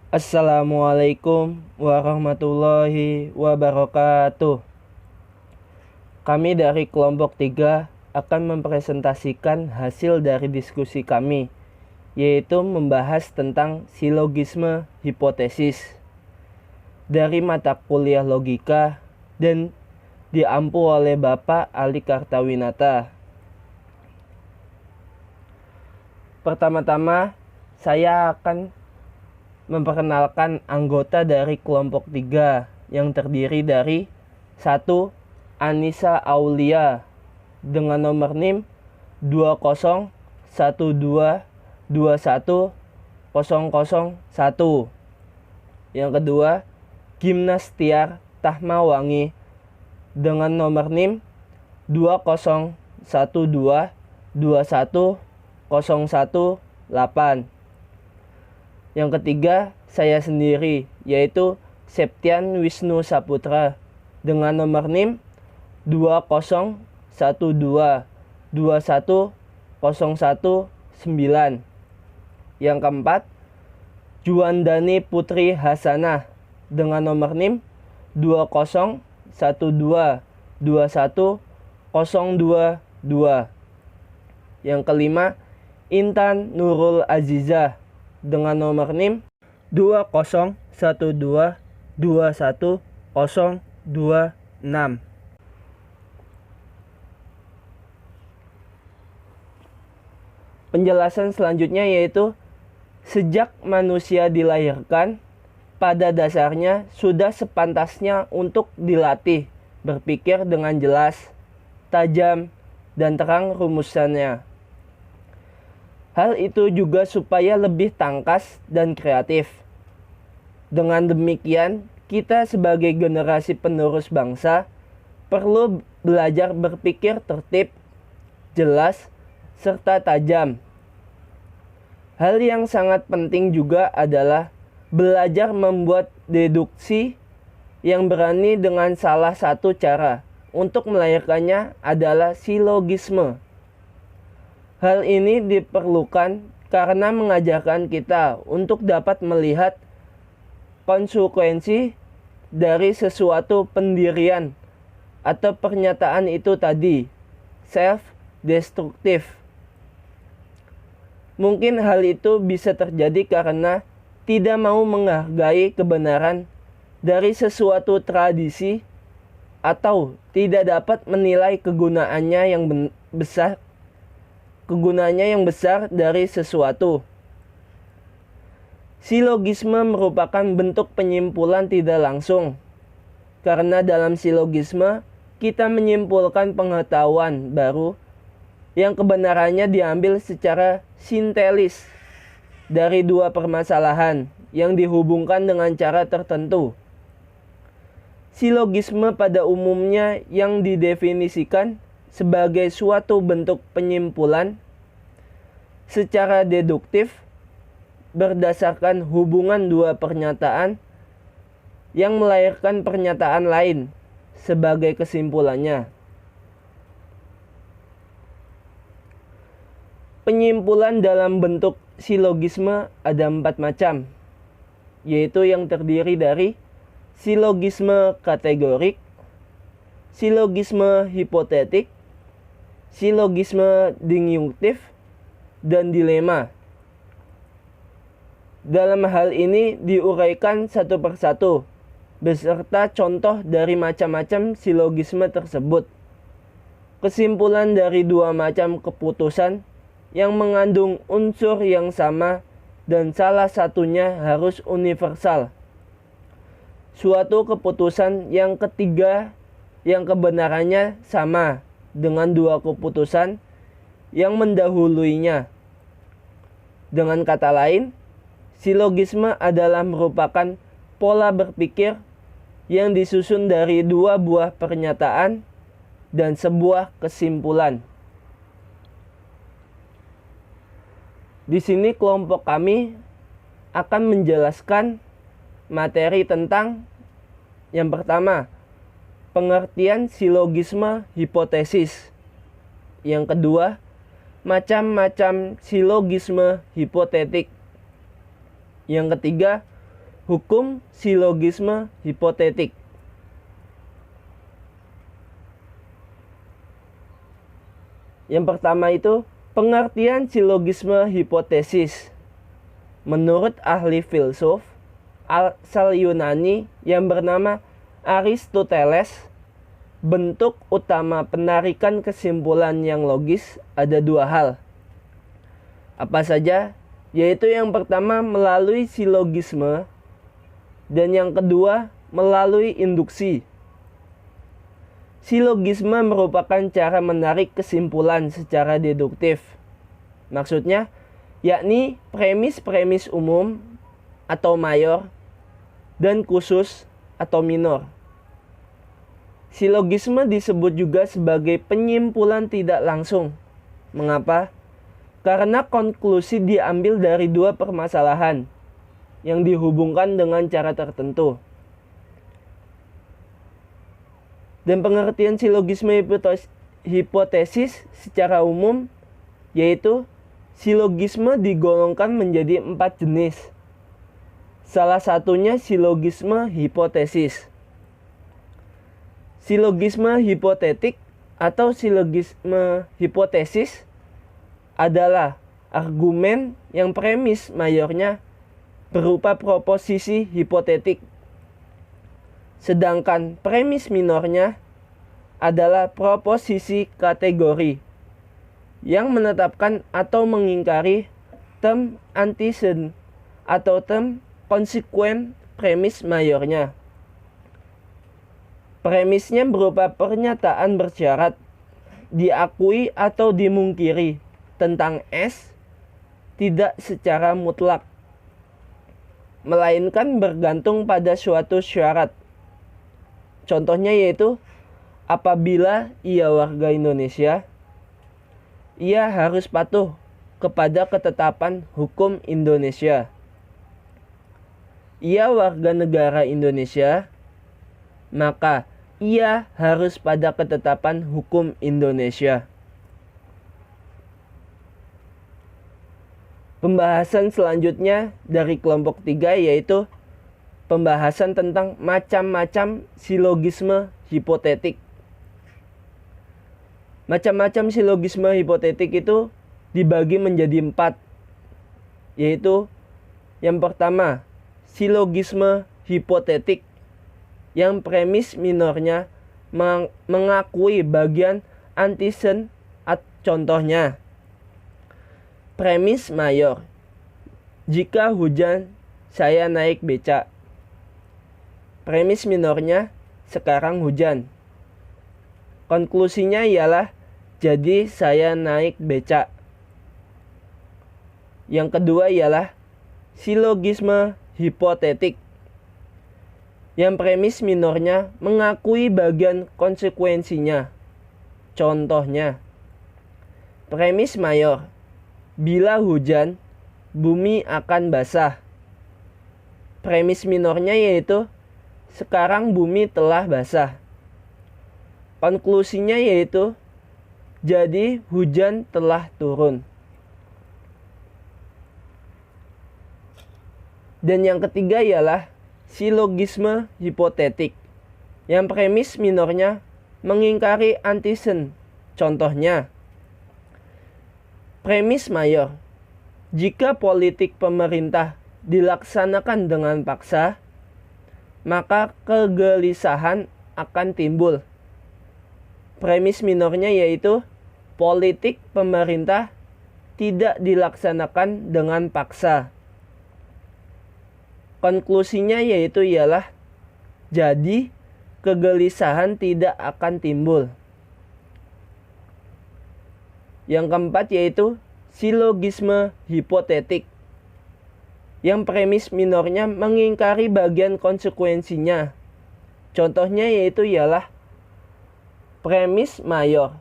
Assalamualaikum warahmatullahi wabarakatuh. Kami dari kelompok 3 akan mempresentasikan hasil dari diskusi kami, yaitu membahas tentang silogisme hipotesis dari mata kuliah logika dan diampu oleh Bapak Ali Kartawinata. Pertama-tama, saya akan memperkenalkan anggota dari kelompok 3 yang terdiri dari 1. Anissa Aulia dengan nomor NIM 20122121001. Yang kedua, Gimnastiar Tahmawangi dengan nomor NIM 201221018. Yang ketiga, saya sendiri, yaitu Septian Wisnu Saputra dengan nomor NIM 201221019. Yang keempat, Juandani Putri Hasanah dengan nomor NIM 201221022. Yang kelima, Intan Nurul Azizah dengan nomor NIM 201221026. Penjelasan selanjutnya yaitu sejak manusia dilahirkan, pada dasarnya sudah sepantasnya untuk dilatih berpikir dengan jelas, tajam, dan terang rumusannya. Hal itu juga supaya lebih tangkas dan kreatif. Dengan demikian, kita sebagai generasi penerus bangsa perlu belajar berpikir tertib, jelas, serta tajam. Hal yang sangat penting juga adalah belajar membuat deduksi yang berani dengan salah satu cara untuk melahirkannya adalah silogisme. Hal ini diperlukan karena mengajarkan kita untuk dapat melihat konsekuensi dari sesuatu pendirian atau pernyataan itu tadi, self-destruktif. Mungkin hal itu bisa terjadi karena tidak mau menghargai kebenaran dari sesuatu tradisi atau tidak dapat menilai kegunaannya yang besar dari sesuatu. Silogisme merupakan bentuk penyimpulan tidak langsung. Karena dalam silogisme kita menyimpulkan pengetahuan baru yang kebenarannya diambil secara sintetis dari dua permasalahan yang dihubungkan dengan cara tertentu. Silogisme pada umumnya yang didefinisikan sebagai suatu bentuk penyimpulan secara deduktif berdasarkan hubungan dua pernyataan yang melahirkan pernyataan lain sebagai kesimpulannya. Penyimpulan dalam bentuk silogisme ada 4 macam, yaitu yang terdiri dari silogisme kategorik, silogisme hipotetik, silogisme disyunktif, dan dilema. Dalam hal ini diuraikan satu persatu, beserta contoh dari macam-macam silogisme tersebut. Kesimpulan dari dua macam keputusan yang mengandung unsur yang sama dan salah satunya harus universal. Suatu keputusan yang ketiga yang kebenarannya sama dengan dua keputusan yang mendahuluinya. Dengan kata lain, silogisme adalah merupakan pola berpikir yang disusun dari dua buah pernyataan dan sebuah kesimpulan. Di sini kelompok kami akan menjelaskan materi tentang yang pertama, pengertian silogisme hipotesis. Yang kedua, macam-macam silogisme hipotetik. Yang ketiga, hukum silogisme hipotetik. Yang pertama itu pengertian silogisme hipotesis. Menurut ahli filsuf asal Yunani yang bernama Aristoteles, bentuk utama penarikan kesimpulan yang logis ada dua hal. Apa saja? Yaitu yang pertama melalui silogisme dan yang kedua melalui induksi. Silogisme merupakan cara menarik kesimpulan secara deduktif. Maksudnya, yakni premis-premis umum atau mayor dan khusus atau minor. Silogisme disebut juga sebagai penyimpulan tidak langsung. Mengapa? Karena konklusi diambil dari dua permasalahan yang dihubungkan dengan cara tertentu. Dan pengertian silogisme hipotesis secara umum yaitu silogisme digolongkan menjadi 4 jenis. Salah satunya silogisme hipotesis. Silogisme hipotetik atau silogisme hipotesis adalah argumen yang premis mayornya berupa proposisi hipotetik. Sedangkan premis minornya adalah proposisi kategori yang menetapkan atau mengingkari term antecedent atau term konsekuen premis mayornya. Premisnya berupa pernyataan bersyarat, diakui atau dimungkiri tentang S tidak secara mutlak, melainkan bergantung pada suatu syarat. Contohnya yaitu apabila ia warga Indonesia, ia harus patuh kepada ketetapan hukum Indonesia. Ia warga negara Indonesia, maka ia harus pada ketetapan hukum Indonesia. Pembahasan selanjutnya dari kelompok 3 yaitu pembahasan tentang macam-macam silogisme hipotetik. Macam-macam silogisme hipotetik itu dibagi menjadi 4, yaitu yang pertama silogisme hipotetik yang premis minornya mengakui bagian antecedent. Contohnya premis mayor, jika hujan saya naik beca. Premis minornya sekarang hujan. Konklusinya ialah jadi saya naik beca. Yang kedua ialah silogisme hipotetik yang premis minornya mengakui bagian konsekuensinya. Contohnya premis mayor, bila hujan bumi akan basah. Premis minornya yaitu sekarang bumi telah basah. Konklusinya yaitu jadi hujan telah turun. Dan yang ketiga ialah silogisme hipotetik yang premis minornya mengingkari antecedent. Contohnya premis mayor, jika politik pemerintah dilaksanakan dengan paksa, maka kegelisahan akan timbul. Premis minornya yaitu politik pemerintah tidak dilaksanakan dengan paksa. Konklusinya yaitu ialah jadi kegelisahan tidak akan timbul. Yang keempat yaitu silogisme hipotetik yang premis minornya mengingkari bagian konsekuensinya. Contohnya yaitu ialah premis mayor,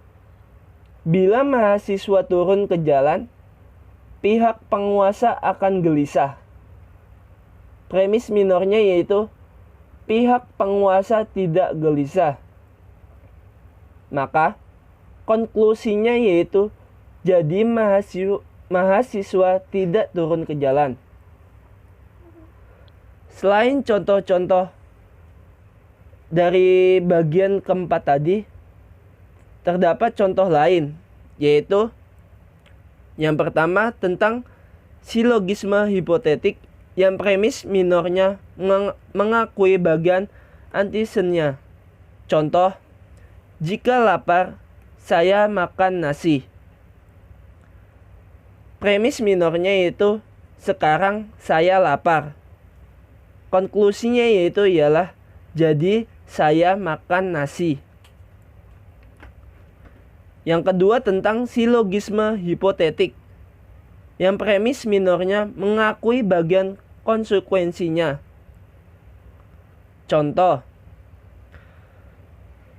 bila mahasiswa turun ke jalan, pihak penguasa akan gelisah. Premis minornya yaitu pihak penguasa tidak gelisah. Maka konklusinya yaitu jadi mahasiswa tidak turun ke jalan. Selain contoh-contoh dari bagian keempat tadi, terdapat contoh lain, yaitu yang pertama tentang silogisme hipotetik yang premis minornya mengakui bagian antisennya. Contoh, jika lapar, saya makan nasi. Premis minornya yaitu sekarang saya lapar. Konklusinya yaitu ialah jadi saya makan nasi. Yang kedua tentang silogisme hipotetik yang premis minornya mengakui bagian konsekuensinya. Contoh,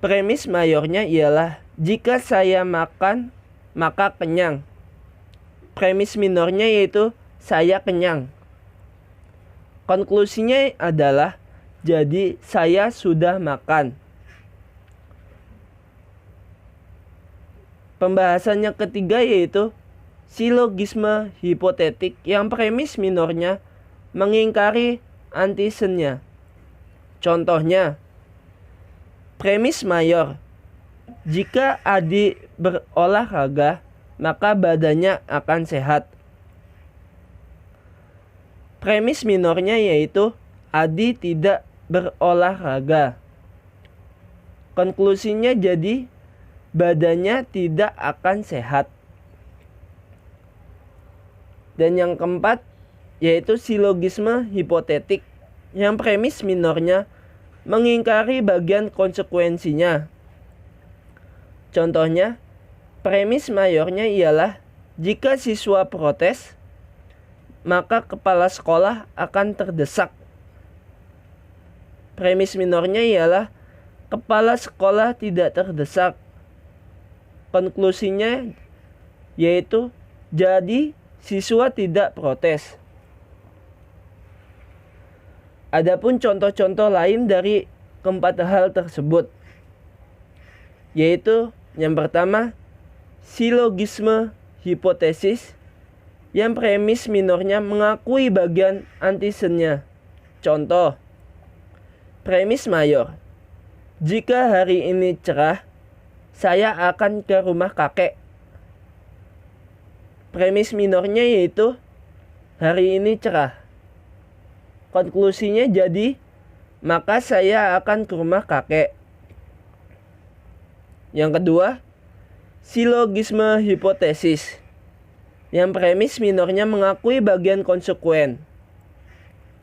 premis mayornya ialah jika saya makan maka kenyang. Premis minornya yaitu saya kenyang. Konklusinya adalah jadi saya sudah makan. Pembahasan yang ketiga yaitu silogisme hipotetik yang premis minornya mengingkari antisennya. Contohnya, premis mayor, jika Adi berolahraga maka badannya akan sehat. Premis minornya yaitu Adi tidak berolahraga. Konklusinya jadi badannya tidak akan sehat. Dan yang keempat yaitu silogisme hipotetik yang premis minornya mengingkari bagian konsekuensinya. Contohnya, premis mayornya ialah jika siswa protes maka kepala sekolah akan terdesak. Premis minornya ialah kepala sekolah tidak terdesak. Konklusinya yaitu jadi siswa tidak protes. Adapun contoh-contoh lain dari keempat hal tersebut, yaitu yang pertama silogisme hipotesis yang premis minornya mengakui bagian antisennya. Contoh, premis mayor, jika hari ini cerah, saya akan ke rumah kakek. Premis minornya yaitu hari ini cerah. Konklusinya jadi maka saya akan ke rumah kakek. Yang kedua, silogisme hipotesis yang premis minornya mengakui bagian konsekuen.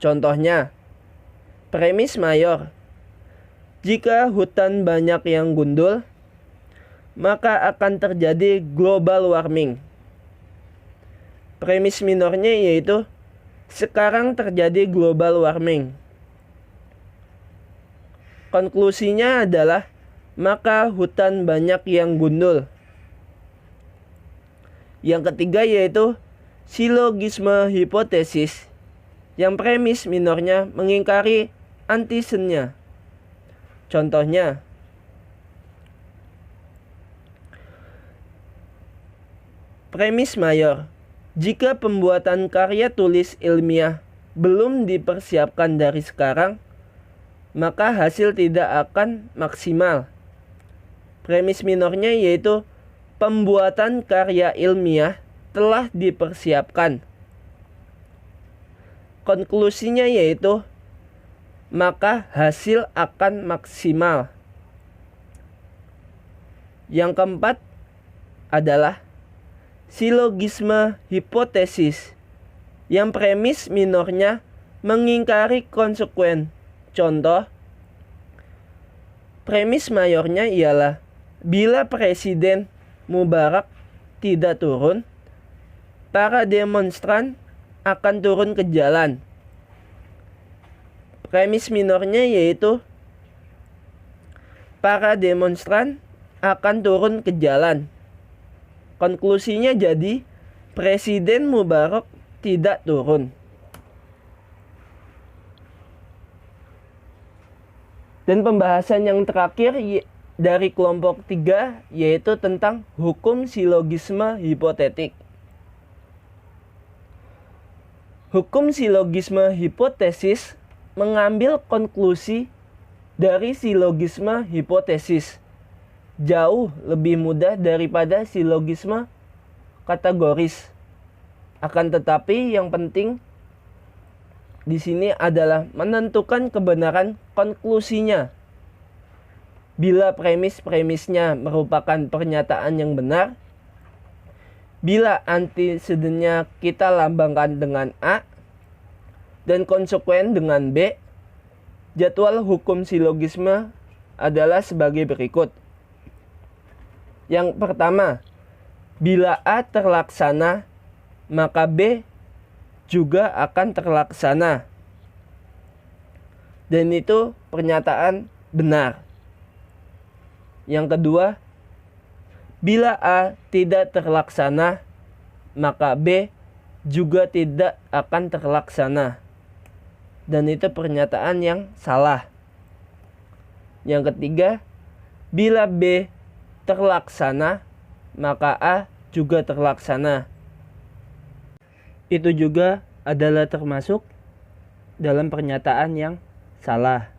Contohnya, premis mayor, jika hutan banyak yang gundul, maka akan terjadi global warming. Premis minornya yaitu sekarang terjadi global warming. Konklusinya adalah maka hutan banyak yang gundul. Yang ketiga yaitu silogisme hipotesis yang premis minornya mengingkari antisennya. Contohnya, premis mayor, jika pembuatan karya tulis ilmiah belum dipersiapkan dari sekarang, maka hasil tidak akan maksimal. Premis minornya yaitu pembuatan karya ilmiah telah dipersiapkan. Konklusinya yaitu maka hasil akan maksimal. Yang keempat adalah silogisme hipotesis yang premis minornya mengingkari konsekuen. Contoh, premis mayornya ialah bila Presiden Mubarak tidak turun, para demonstran akan turun ke jalan. Premis minornya yaitu para demonstran akan turun ke jalan. Konklusinya jadi Presiden Mubarak tidak turun. Dan pembahasan yang terakhir dari kelompok 3 yaitu tentang hukum silogisme hipotetik. Hukum silogisme hipotesis mengambil konklusi dari silogisme hipotesis jauh lebih mudah daripada silogisme kategoris. Akan tetapi yang penting di sini adalah menentukan kebenaran konklusinya. Bila premis-premisnya merupakan pernyataan yang benar, bila antesedennya kita lambangkan dengan A dan konsekuen dengan B, jadwal hukum silogisme adalah sebagai berikut. Yang pertama, bila A terlaksana, maka B juga akan terlaksana. Dan itu pernyataan benar. Yang kedua, bila A tidak terlaksana, maka B juga tidak akan terlaksana. Dan itu pernyataan yang salah. Yang ketiga, bila B terlaksana, maka A juga terlaksana. Itu juga adalah termasuk dalam pernyataan yang salah.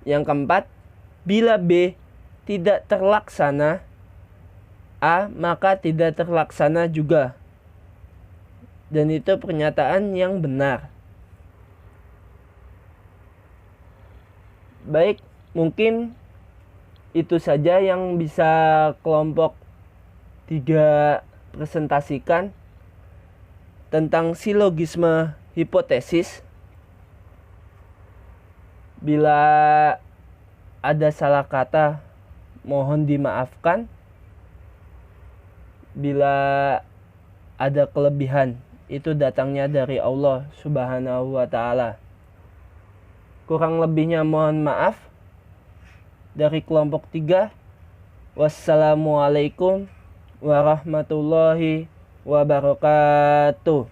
Yang keempat, bila B tidak terlaksana, A maka tidak terlaksana juga. Dan itu pernyataan yang benar. Baik, mungkin itu saja yang bisa kelompok 3 presentasikan tentang silogisme hipotesis. Bila ada salah kata, mohon dimaafkan. Bila ada kelebihan, itu datangnya dari Allah Subhanahu wa Ta'ala. Kurang lebihnya mohon maaf. Dari kelompok 3, wassalamualaikum warahmatullahi wabarakatuh.